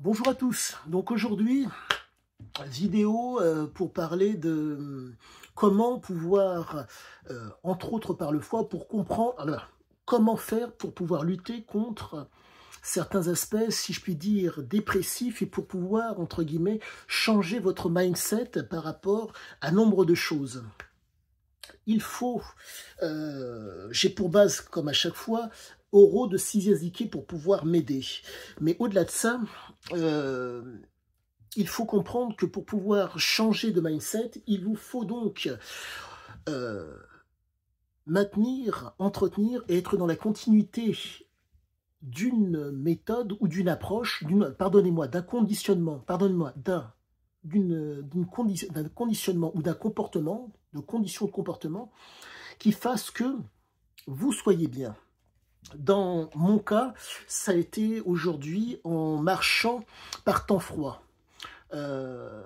Bonjour à tous. Donc aujourd'hui, vidéo pour parler de comment pouvoir, entre autres par le foie, pour comprendre, alors, comment faire pour pouvoir lutter contre certains aspects, si je puis dire, dépressifs et pour pouvoir, entre guillemets, changer votre mindset par rapport à nombre de choses. Il faut, j'ai pour base, comme à chaque fois, Oro de Sisiaziki pour pouvoir m'aider. Mais au-delà de ça, euh, il faut comprendre que pour pouvoir changer de mindset, il vous faut donc euh, maintenir, entretenir et être dans la continuité d'une méthode ou d'une approche, pardonnez-moi, d'un conditionnement, pardonnez-moi, d'un conditionnement ou d'un comportement, de conditions de comportement qui fasse que vous soyez bien. Dans mon cas, ça a été aujourd'hui en marchant par temps froid. Euh,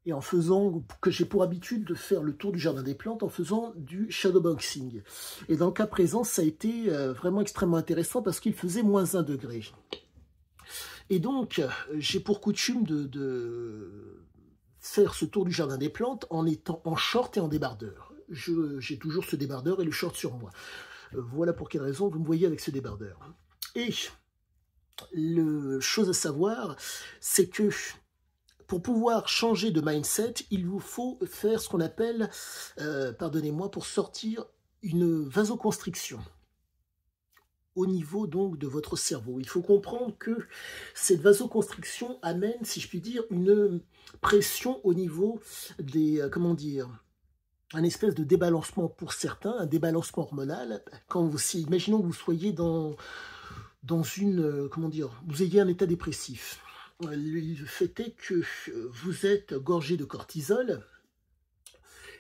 et en faisant, que j'ai pour habitude de faire le tour du jardin des plantes en faisant du shadowboxing. Et dans le cas présent, ça a été vraiment extrêmement intéressant parce qu'il faisait -1 degré. Et donc, j'ai pour coutume de faire ce tour du jardin des plantes en étant en short et en débardeur. J'ai toujours ce débardeur et le short sur moi. Voilà pour quelle raison vous me voyez avec ce débardeur. Et le chose à savoir, c'est que pour pouvoir changer de mindset, il vous faut faire ce qu'on appelle, pardonnez-moi, pour sortir une vasoconstriction au niveau donc de votre cerveau. Il faut comprendre que cette vasoconstriction amène, si je puis dire, une pression au niveau des, comment dire, un espèce de débalancement pour certains, un débalancement hormonal. Quand vous, si, imaginons que vous soyez dans une, comment dire, vous ayez un état dépressif. Le fait est que vous êtes gorgé de cortisol,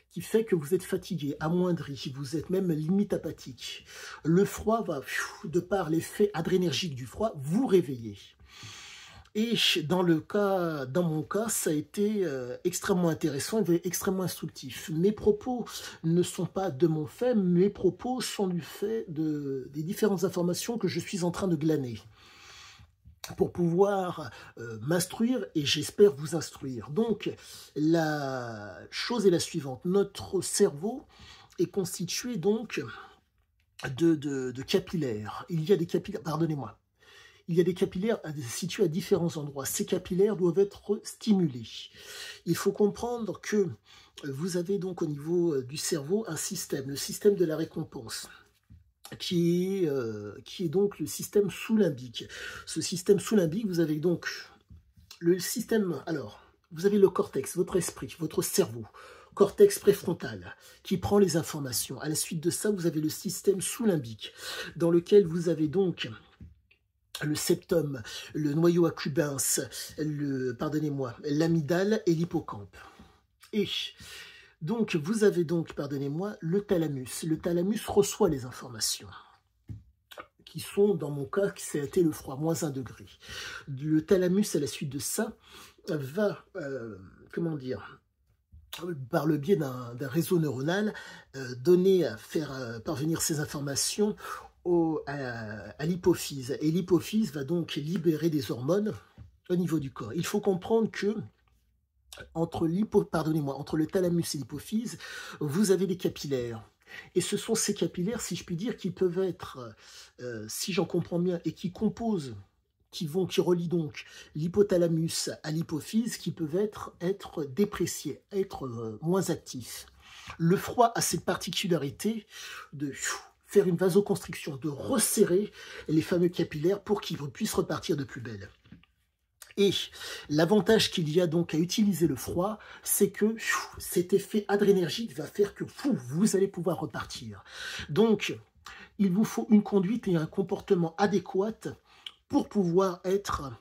qui fait que vous êtes fatigué, amoindri, vous êtes même limite apathique. Le froid va, de par l'effet adrénergique du froid, vous réveiller. Et dans mon cas, ça a été extrêmement intéressant et extrêmement instructif. Mes propos ne sont pas de mon fait, mes propos sont du fait des différentes informations que je suis en train de glaner pour pouvoir m'instruire et j'espère vous instruire. Donc, la chose est la suivante. Notre cerveau est constitué donc de capillaires. Il y a des capillaires, pardonnez-moi, il y a des capillaires situés à différents endroits. Ces capillaires doivent être stimulés. Il faut comprendre que vous avez donc au niveau du cerveau un système, le système de la récompense, qui est donc le système sous-limbique. Ce système sous-limbique, vous avez donc le système, alors, vous avez le cortex, votre esprit, votre cerveau, cortex préfrontal, qui prend les informations. À la suite de ça, vous avez le système sous-limbique, dans lequel vous avez donc le septum, le noyau accumbens, pardonnez-moi, l'amygdale et l'hippocampe. Et donc, vous avez donc, pardonnez-moi, le thalamus. Le thalamus reçoit les informations qui sont, dans mon cas, ça a été le froid, -1 degré. Le thalamus, à la suite de ça, va, comment dire, par le biais d'un réseau neuronal, donner à faire parvenir ces informations à l'hypophyse. Et l'hypophyse va donc libérer des hormones au niveau du corps. Il faut comprendre que entre le thalamus et l'hypophyse, vous avez des capillaires. Et ce sont ces capillaires, si je puis dire, qui peuvent être, si j'en comprends bien, et qui composent, qui relient donc l'hypothalamus à l'hypophyse, qui peuvent être dépréciés, être moins actifs. Le froid a cette particularité de faire une vasoconstriction, de resserrer les fameux capillaires pour qu'ils puissent repartir de plus belle. Et l'avantage qu'il y a donc à utiliser le froid, c'est que cet effet adrénergique va faire que vous allez pouvoir repartir. Donc, il vous faut une conduite et un comportement adéquat pour pouvoir être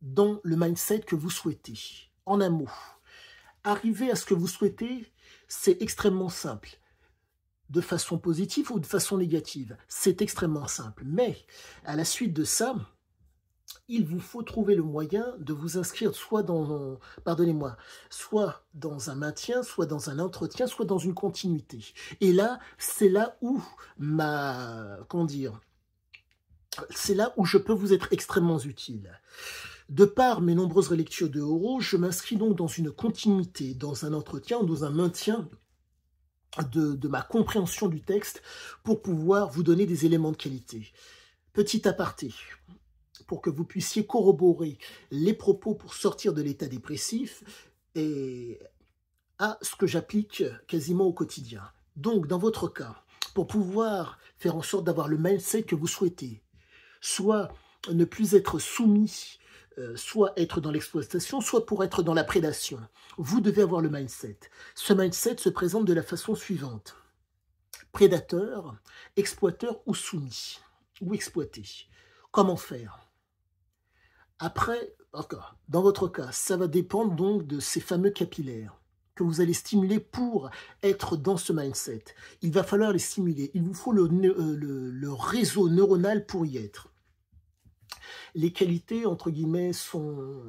dans le mindset que vous souhaitez. En un mot, arriver à ce que vous souhaitez, c'est extrêmement simple. De façon positive ou de façon négative, c'est extrêmement simple. Mais à la suite de ça, il vous faut trouver le moyen de vous inscrire soit dans, pardonnez-moi, soit dans un maintien, soit dans un entretien, soit dans une continuité. Et là, c'est là où comment dire, c'est là où je peux vous être extrêmement utile. De par mes nombreuses relectures de Oro, je m'inscris donc dans une continuité, dans un entretien, dans un maintien de ma compréhension du texte pour pouvoir vous donner des éléments de qualité. Petit aparté, pour que vous puissiez corroborer les propos pour sortir de l'état dépressif et à ce que j'applique quasiment au quotidien. Donc, dans votre cas, pour pouvoir faire en sorte d'avoir le mindset que vous souhaitez, soit ne plus être soumis, soit être dans l'exploitation, soit pour être dans la prédation. Vous devez avoir le mindset. Ce mindset se présente de la façon suivante. Prédateur, exploiteur ou soumis, ou exploité. Comment faire? Après, encore, dans votre cas, ça va dépendre donc de ces fameux capillaires que vous allez stimuler pour être dans ce mindset. Il va falloir les stimuler. Il vous faut le réseau neuronal pour y être. Les qualités, entre guillemets, sont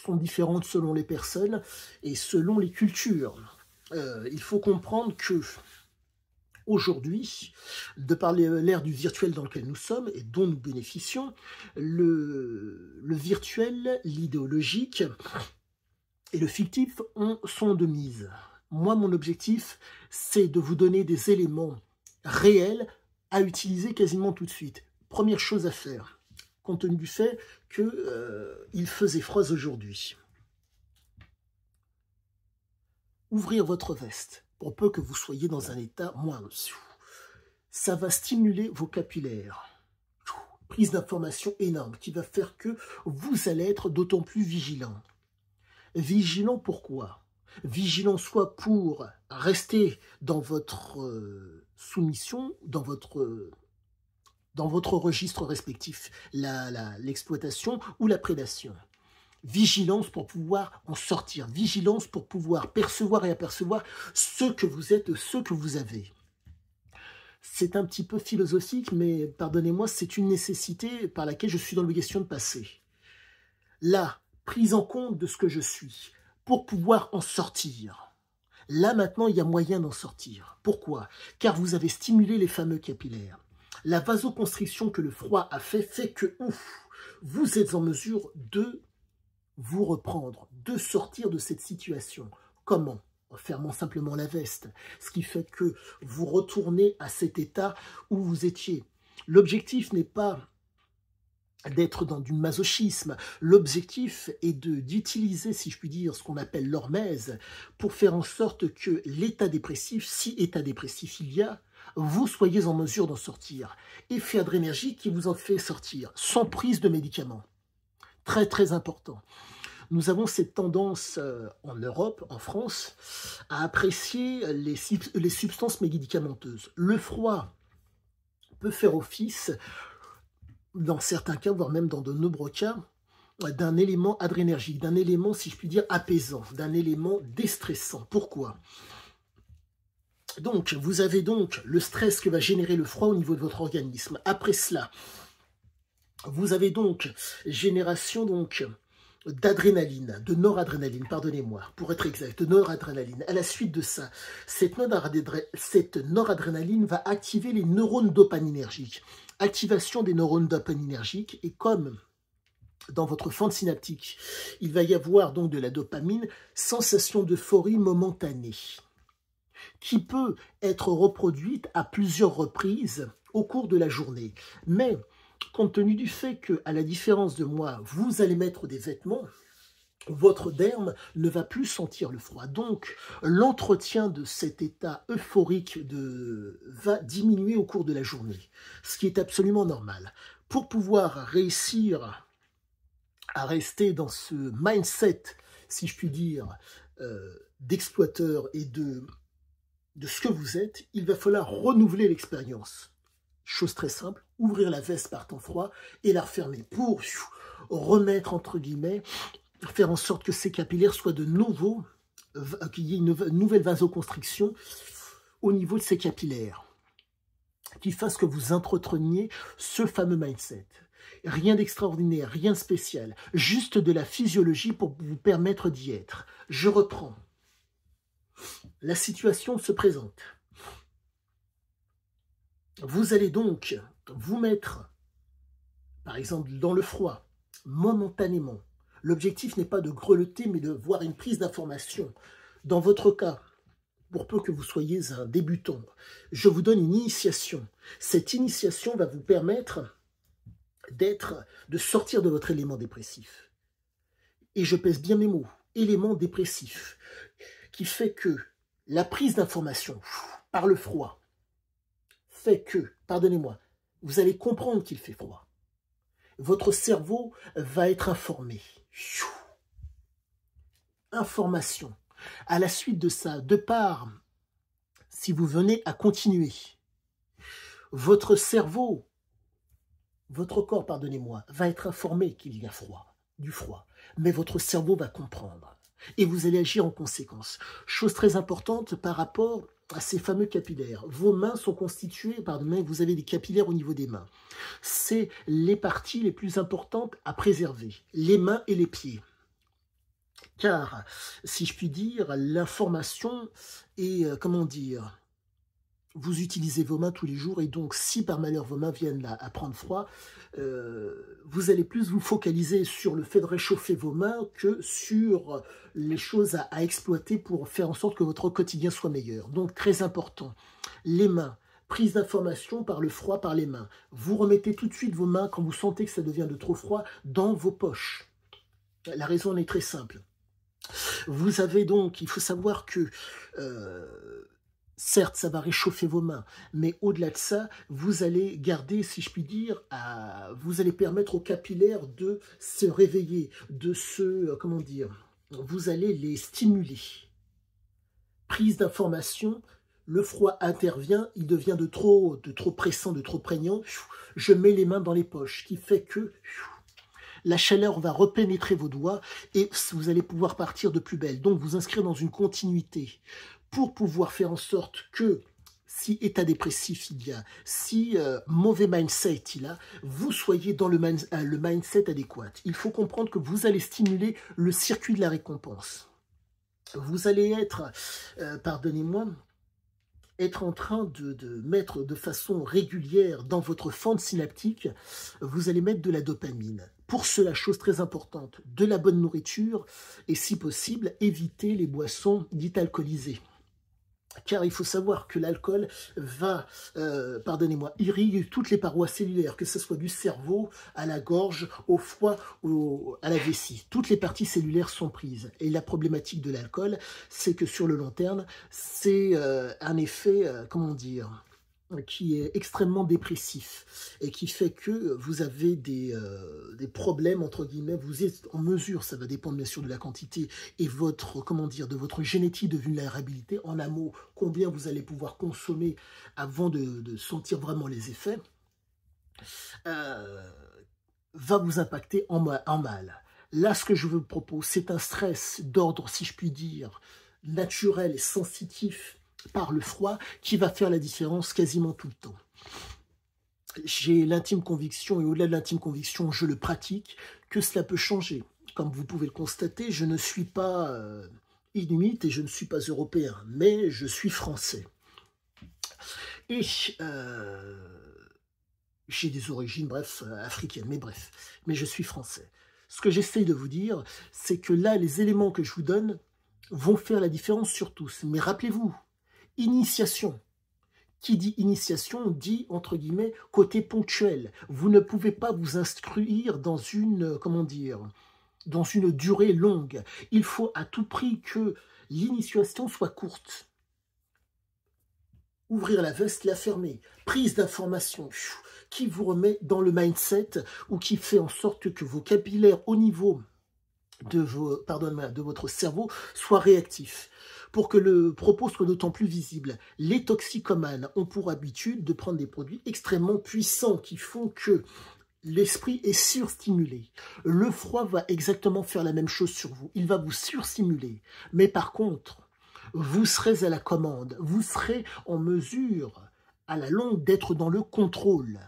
différentes selon les personnes et selon les cultures. Il faut comprendre que aujourd'hui, de par l'ère du virtuel dans lequel nous sommes et dont nous bénéficions, le virtuel, l'idéologique et le fictif sont de mise. Moi, mon objectif, c'est de vous donner des éléments réels à utiliser quasiment tout de suite. Première chose à faire, compte tenu du fait qu'il faisait froid aujourd'hui. Ouvrir votre veste, pour peu que vous soyez dans un état moins. Ça va stimuler vos capillaires. Prise d'information énorme qui va faire que vous allez être d'autant plus vigilant. Vigilant pourquoi? Vigilant soit pour rester dans votre soumission, dans votre registre respectif, l'exploitation ou la prédation. Vigilance pour pouvoir en sortir, vigilance pour pouvoir percevoir et apercevoir ce que vous êtes, ce que vous avez. C'est un petit peu philosophique, mais pardonnez-moi, c'est une nécessité par laquelle je suis dans l'obligation de passer. La prise en compte de ce que je suis, pour pouvoir en sortir. Là, maintenant, il y a moyen d'en sortir. Pourquoi? Car vous avez stimulé les fameux capillaires. La vasoconstriction que le froid a fait que vous êtes en mesure de vous reprendre, de sortir de cette situation. Comment? En fermant simplement la veste, ce qui fait que vous retournez à cet état où vous étiez. L'objectif n'est pas d'être dans du masochisme. L'objectif est d'utiliser, si je puis dire, ce qu'on appelle l'hormèse, pour faire en sorte que l'état dépressif, si état dépressif il y a, vous soyez en mesure d'en sortir. Effet adrénergique qui vous en fait sortir, sans prise de médicaments. Très très important. Nous avons cette tendance en Europe, en France, à apprécier les substances médicamenteuses. Le froid peut faire office, dans certains cas, voire même dans de nombreux cas, d'un élément adrénergique, d'un élément, si je puis dire, apaisant, d'un élément déstressant. Pourquoi? Donc, vous avez donc le stress que va générer le froid au niveau de votre organisme. Après cela, vous avez donc génération d'adrénaline, de noradrénaline, pardonnez-moi, pour être exact, de noradrénaline. À la suite de ça, cette noradrénaline va activer les neurones dopaminergiques. Activation des neurones dopaminergiques, et comme dans votre fente synaptique, il va y avoir donc de la dopamine, sensation d'euphorie momentanée, qui peut être reproduite à plusieurs reprises au cours de la journée. Mais, compte tenu du fait que, à la différence de moi, vous allez mettre des vêtements, votre derme ne va plus sentir le froid. Donc, l'entretien de cet état euphorique va diminuer au cours de la journée, ce qui est absolument normal. Pour pouvoir réussir à rester dans ce mindset, si je puis dire, d'exploiteur et de ce que vous êtes, il va falloir renouveler l'expérience. Chose très simple, ouvrir la veste par temps froid et la refermer pour remettre, entre guillemets, faire en sorte que ces capillaires soient de nouveau, qu'il y ait une nouvelle vasoconstriction au niveau de ces capillaires, qui fasse que vous entreteniez ce fameux mindset. Rien d'extraordinaire, rien de spécial, juste de la physiologie pour vous permettre d'y être. Je reprends. La situation se présente. Vous allez donc vous mettre par exemple dans le froid, momentanément. L'objectif n'est pas de grelotter, mais de voir une prise d'information. Dans votre cas, pour peu que vous soyez un débutant, je vous donne une initiation. Cette initiation va vous permettre de sortir de votre élément dépressif. Et je pèse bien mes mots, élément dépressif, qui fait que la prise d'information par le froid fait que, pardonnez-moi, vous allez comprendre qu'il fait froid. Votre cerveau va être informé. Information. À la suite de ça, de part, si vous venez à continuer, votre cerveau, votre corps, pardonnez-moi, va être informé qu'il y a froid, du froid. Mais votre cerveau va comprendre. Et vous allez agir en conséquence. Chose très importante par rapport à ces fameux capillaires. Vos mains sont constituées, pardonnez, vous avez des capillaires au niveau des mains. C'est les parties les plus importantes à préserver, les mains et les pieds. Car, si je puis dire, l'information est, comment dire, vous utilisez vos mains tous les jours et donc si par malheur vos mains viennent à prendre froid, vous allez plus vous focaliser sur le fait de réchauffer vos mains que sur les choses à exploiter pour faire en sorte que votre quotidien soit meilleur. Donc très important, les mains, prise d'information par le froid, par les mains. Vous remettez tout de suite vos mains quand vous sentez que ça devient de trop froid dans vos poches. La raison est très simple. Vous avez donc, il faut savoir que certes, ça va réchauffer vos mains, mais au-delà de ça, vous allez garder, si je puis dire, vous allez permettre aux capillaires de se réveiller, de se, comment dire, vous allez les stimuler. Prise d'information, le froid intervient, il devient de trop pressant, de trop prégnant, je mets les mains dans les poches, ce qui fait que la chaleur va repénétrer vos doigts et vous allez pouvoir partir de plus belle. Donc, vous inscrire dans une continuité pour pouvoir faire en sorte que, si état dépressif il y a, si mauvais mindset il y a, vous soyez dans le mindset adéquat. Il faut comprendre que vous allez stimuler le circuit de la récompense. Vous allez être, pardonnez-moi, être en train de mettre de façon régulière dans votre fente synaptique, vous allez mettre de la dopamine. Pour cela, chose très importante, de la bonne nourriture et si possible, éviter les boissons dites alcoolisées. Car il faut savoir que l'alcool va, pardonnez-moi, irriguer toutes les parois cellulaires, que ce soit du cerveau, à la gorge, au foie, à la vessie. Toutes les parties cellulaires sont prises. Et la problématique de l'alcool, c'est que sur le long terme, c'est un effet, comment dire, qui est extrêmement dépressif et qui fait que vous avez des problèmes, entre guillemets, vous êtes en mesure, ça va dépendre bien sûr de la quantité et votre, comment dire, de votre génétique de vulnérabilité, en un mot, combien vous allez pouvoir consommer avant de sentir vraiment les effets, va vous impacter en mal. Là, ce que je vous propose, c'est un stress d'ordre, si je puis dire, naturel et sensitif, par le froid, qui va faire la différence quasiment tout le temps. J'ai l'intime conviction, et au-delà de l'intime conviction, je le pratique, que cela peut changer. Comme vous pouvez le constater, je ne suis pas inuit et je ne suis pas européen, mais je suis français. Et j'ai des origines, bref, africaines, mais bref, mais je suis français. Ce que j'essaye de vous dire, c'est que là, les éléments que je vous donne vont faire la différence sur tous. Mais rappelez-vous, initiation. Qui dit initiation dit, entre guillemets, côté ponctuel. Vous ne pouvez pas vous instruire dans une, comment dire, dans une durée longue. Il faut à tout prix que l'initiation soit courte. Ouvrir la veste, la fermer. Prise d'information qui vous remet dans le mindset ou qui fait en sorte que vos capillaires au niveau de votre cerveau soient réactifs. Pour que le propos soit d'autant plus visible, les toxicomanes ont pour habitude de prendre des produits extrêmement puissants qui font que l'esprit est surstimulé. Le froid va exactement faire la même chose sur vous. Il va vous surstimuler. Mais par contre, vous serez à la commande. Vous serez en mesure, à la longue, d'être dans le contrôle.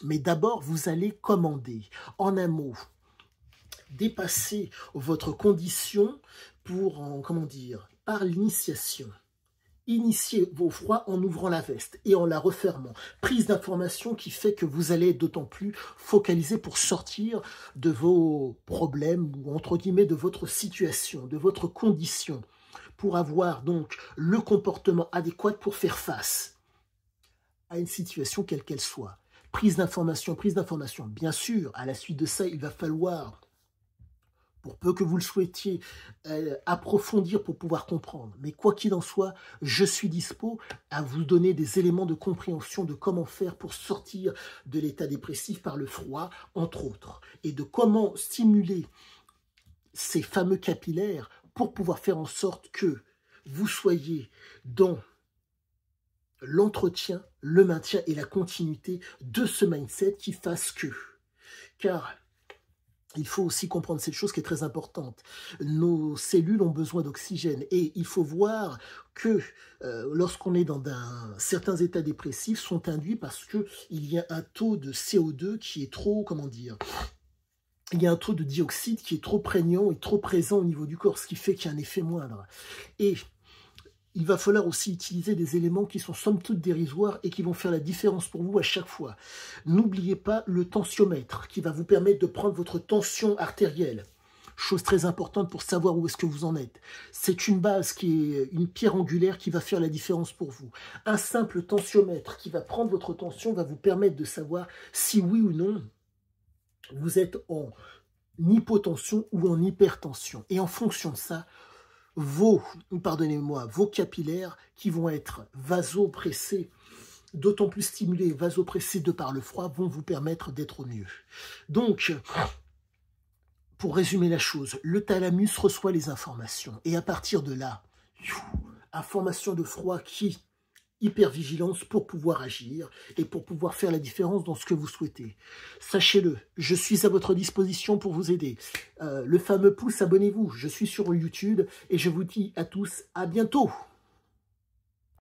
Mais d'abord, vous allez commander. En un mot, dépasser votre condition pour, comment dire, par l'initiation. Initiez vos froids en ouvrant la veste et en la refermant. Prise d'information qui fait que vous allez être d'autant plus focalisé pour sortir de vos problèmes ou entre guillemets de votre situation, de votre condition, pour avoir donc le comportement adéquat pour faire face à une situation quelle qu'elle soit. Prise d'information, prise d'information. Bien sûr, à la suite de ça, il va falloir, pour peu que vous le souhaitiez, approfondir pour pouvoir comprendre. Mais quoi qu'il en soit, je suis dispo à vous donner des éléments de compréhension de comment faire pour sortir de l'état dépressif par le froid, entre autres, et de comment stimuler ces fameux capillaires pour pouvoir faire en sorte que vous soyez dans l'entretien, le maintien et la continuité de ce mindset qui fasse que. Car il faut aussi comprendre cette chose qui est très importante. Nos cellules ont besoin d'oxygène et il faut voir que lorsqu'on est dans certains états dépressifs sont induits parce qu'il y a un taux de CO2 qui est trop, comment dire, il y a un taux de dioxyde qui est trop prégnant et trop présent au niveau du corps, ce qui fait qu'il y a un effet moindre. Et il va falloir aussi utiliser des éléments qui sont somme toute dérisoires et qui vont faire la différence pour vous à chaque fois. N'oubliez pas le tensiomètre qui va vous permettre de prendre votre tension artérielle. Chose très importante pour savoir où est-ce que vous en êtes. C'est une base qui est une pierre angulaire qui va faire la différence pour vous. Un simple tensiomètre qui va prendre votre tension va vous permettre de savoir si oui ou non vous êtes en hypotension ou en hypertension. Et en fonction de ça, vos capillaires qui vont être vasopressés, d'autant plus stimulés, vasopressés de par le froid, vont vous permettre d'être au mieux. Donc, pour résumer la chose, le thalamus reçoit les informations. Et à partir de là, information de froid qui hypervigilance pour pouvoir agir et pour pouvoir faire la différence dans ce que vous souhaitez. Sachez-le, je suis à votre disposition pour vous aider. Le fameux pouce, abonnez-vous. Je suis sur YouTube et je vous dis à tous à bientôt.